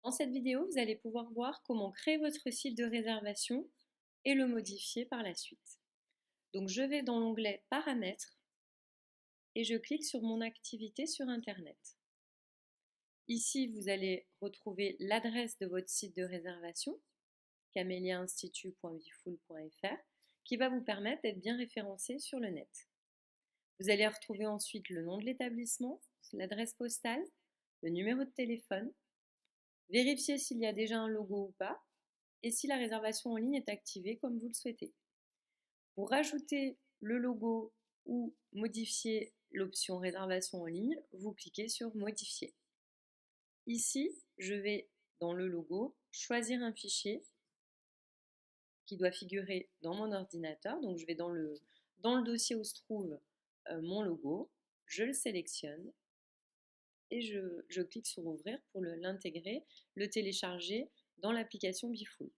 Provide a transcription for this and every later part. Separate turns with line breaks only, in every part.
Dans cette vidéo, vous allez pouvoir voir comment créer votre site de réservation et le modifier par la suite. Donc je vais dans l'onglet Paramètres et je clique sur mon activité sur Internet. Ici, vous allez retrouver l'adresse de votre site de réservation, caméliainstitut.bifool.fr, qui va vous permettre d'être bien référencé sur le net. Vous allez retrouver ensuite le nom de l'établissement, l'adresse postale, le numéro de téléphone, vérifier s'il y a déjà un logo ou pas, et si la réservation en ligne est activée comme vous le souhaitez. Pour rajouter le logo ou modifier l'option réservation en ligne, vous cliquez sur Modifier. Ici, je vais dans le logo choisir un fichier qui doit figurer dans mon ordinateur. Donc je vais dans le dossier où se trouve mon logo, je le sélectionne et je clique sur Ouvrir pour l'intégrer, le télécharger dans l'application Bifool.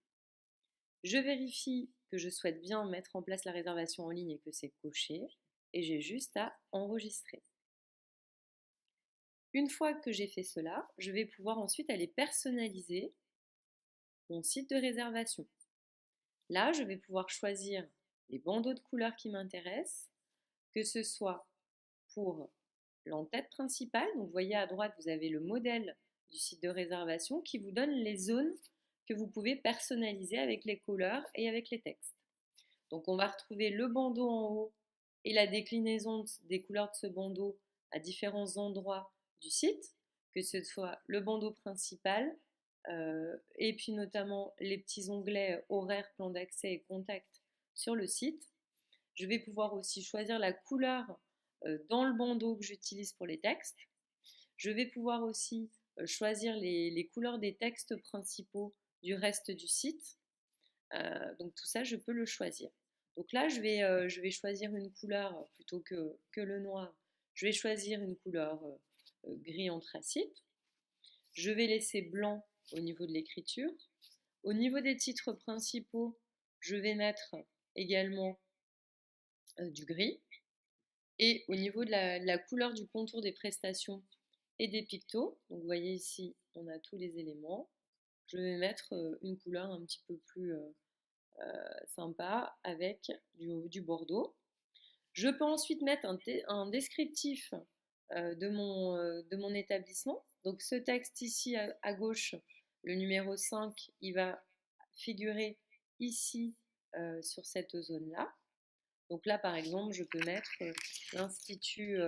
Je vérifie que je souhaite bien mettre en place la réservation en ligne et que c'est coché, et j'ai juste à enregistrer. Une fois que j'ai fait cela, je vais pouvoir ensuite aller personnaliser mon site de réservation. Là, je vais pouvoir choisir les bandeaux de couleurs qui m'intéressent, que ce soit pour l'entête principale. Donc, vous voyez à droite, vous avez le modèle du site de réservation qui vous donne les zones que vous pouvez personnaliser avec les couleurs et avec les textes. Donc, on va retrouver le bandeau en haut et la déclinaison des couleurs de ce bandeau à différents endroits du site, que ce soit le bandeau principal et puis notamment les petits onglets horaires, plan d'accès et contact sur le site. Je vais pouvoir aussi choisir la couleur dans le bandeau que j'utilise pour les textes. Je vais pouvoir aussi choisir les couleurs des textes principaux du reste du site. Donc tout ça, je peux le choisir. Donc là, je vais choisir une couleur plutôt que le noir. Je vais choisir une couleur gris anthracite. Je vais laisser blanc au niveau de l'écriture. Au niveau des titres principaux, je vais mettre également du gris. Et au niveau de la couleur du contour des prestations et des pictos, donc vous voyez ici, on a tous les éléments. Je vais mettre une couleur un petit peu plus sympa avec du bordeaux. Je peux ensuite mettre un descriptif de mon établissement. Donc ce texte ici à gauche, le numéro 5, il va figurer ici sur cette zone-là. Donc là, par exemple, je peux mettre l'institut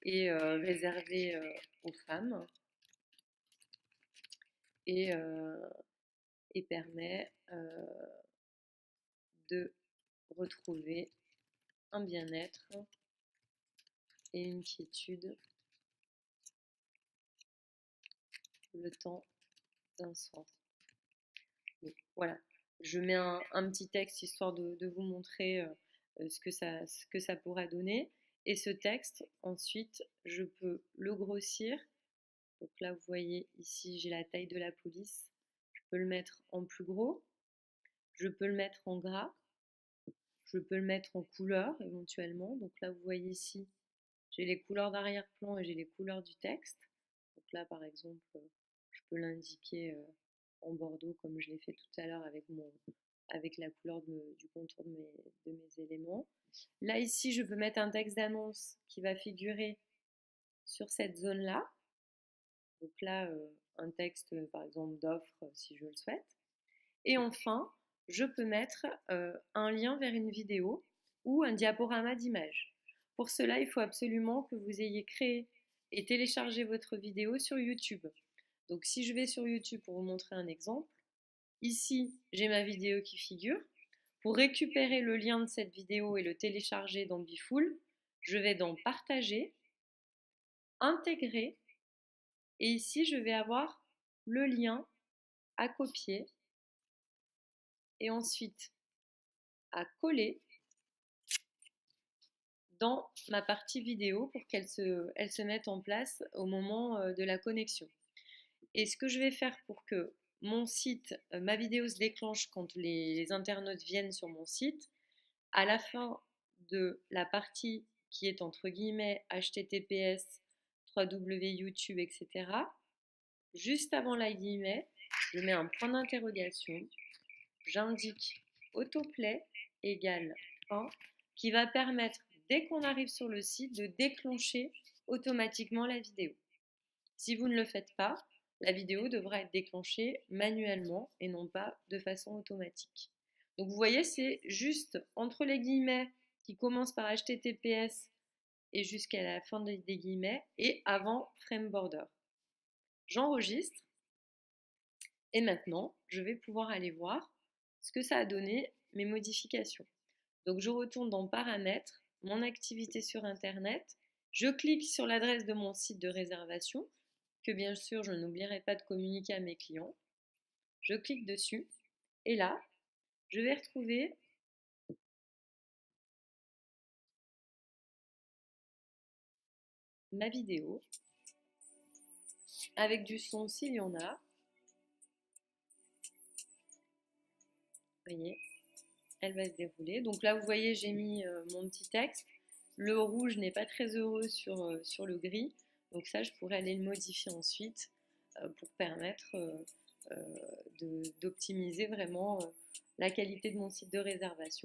est réservé aux femmes et, permet de retrouver un bien-être et une quiétude le temps d'un soir. Donc, voilà, je mets un petit texte histoire de vous montrer ce que ça pourrait donner. Et ce texte, ensuite, je peux le grossir. Donc là, vous voyez, ici, j'ai la taille de la police. Je peux le mettre en plus gros. Je peux le mettre en gras. Je peux le mettre en couleur, éventuellement. Donc là, vous voyez ici, j'ai les couleurs d'arrière-plan et j'ai les couleurs du texte. Donc là, par exemple, je peux l'indiquer en bordeaux comme je l'ai fait tout à l'heure avec la couleur du contour de mes éléments. Là, ici, je peux mettre un texte d'annonce qui va figurer sur cette zone-là. Donc là, un texte, par exemple, d'offre, si je le souhaite. Et enfin, je peux mettre un lien vers une vidéo ou un diaporama d'image. Pour cela, il faut absolument que vous ayez créé et téléchargé votre vidéo sur YouTube. Donc si je vais sur YouTube pour vous montrer un exemple, ici j'ai ma vidéo qui figure. Pour récupérer le lien de cette vidéo et le télécharger dans Bifool, je vais dans Partager, Intégrer, et ici je vais avoir le lien à copier et ensuite à coller dans ma partie vidéo pour qu'elle se mette en place au moment de la connexion. Et ce que je vais faire pour que mon site, ma vidéo se déclenche quand les internautes viennent sur mon site, à la fin de la partie qui est entre guillemets https, www, YouTube, etc., juste avant la guillemet, je mets un point d'interrogation, j'indique autoplay égale 1 qui va permettre, dès qu'on arrive sur le site, de déclencher automatiquement la vidéo. Si vous ne le faites pas, la vidéo devra être déclenchée manuellement et non pas de façon automatique. Donc vous voyez, c'est juste entre les guillemets qui commencent par HTTPS et jusqu'à la fin des guillemets et avant frame border. J'enregistre et maintenant je vais pouvoir aller voir ce que ça a donné, mes modifications. Donc je retourne dans paramètres, mon activité sur internet, je clique sur l'adresse de mon site de réservation que bien sûr je n'oublierai pas de communiquer à mes clients. Je clique dessus et là je vais retrouver ma vidéo avec du son s'il y en a. Vous voyez, elle va se dérouler. Donc là, vous voyez, j'ai mis mon petit texte. Le rouge n'est pas très heureux sur le gris. Donc ça, je pourrais aller le modifier ensuite pour permettre d'optimiser vraiment la qualité de mon site de réservation.